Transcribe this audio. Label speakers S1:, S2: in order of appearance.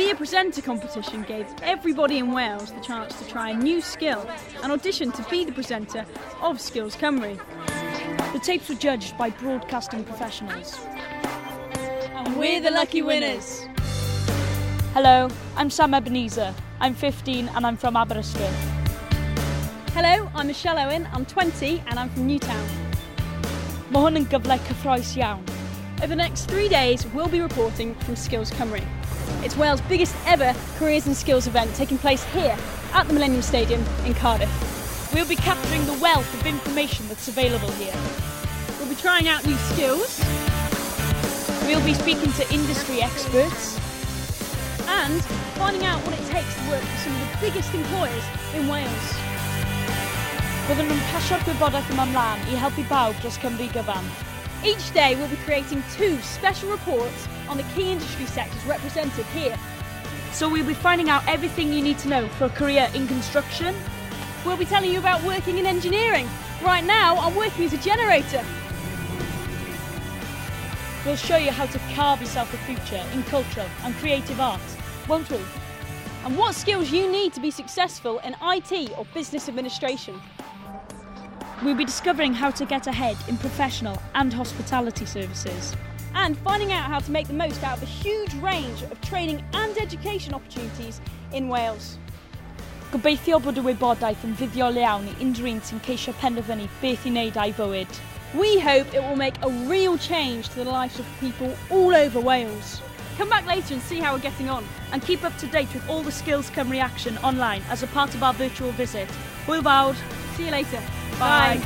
S1: Be a Presenter competition gave everybody in Wales the chance to try a new skill and audition to be the presenter of Skills Cymru.
S2: The tapes were judged by broadcasting professionals.
S1: And we're the lucky winners.
S2: Hello, I'm Sam Ebenezer. I'm 15 and I'm from Aberystwyth.
S1: Hello, I'm Michelle Owen, I'm 20 and I'm from Newtown.
S2: Mae hwn yn gyfle cyffrous iawn.
S1: Over the next 3 days, we'll be reporting from Skills Cymru. It's Wales' biggest ever careers and skills event taking place here at the Millennium Stadium in Cardiff.
S2: We'll be capturing the wealth of information that's available here.
S1: We'll be trying out new skills.
S2: We'll be speaking to industry experts.
S1: And finding out what it takes to work for some of the biggest employers in Wales.
S2: Byddwn nhw'n pasio'r gwybodaeth yma ymlaen I helpu bawb dros Cymru gyfan.
S1: Each day we'll be creating 2 special reports on the key industry sectors represented here.
S2: So we'll be finding out everything you need to know for a career in construction.
S1: We'll be telling you about working in engineering. Right now I'm working as a generator.
S2: We'll show you how to carve yourself a future in cultural and creative art, won't we?
S1: And what skills you need to be successful in IT or business administration.
S2: We'll be discovering how to get ahead in professional and hospitality services.
S1: And finding out how to make the most out of the huge range of training and education opportunities in Wales.
S2: Gobeithio bod y wybodaeth yn fuddiol iawn I unrhyw un sy'n ceisio penderfynu beth I wneud â'i fywyd.
S1: We hope it will make a real change to the lives of people all over Wales. Come back later and see how we're getting on.
S2: And keep up to date with all the Skills Cymru action online as a part of our virtual visit. Hwyl fawr.
S1: See you later.
S2: Bye.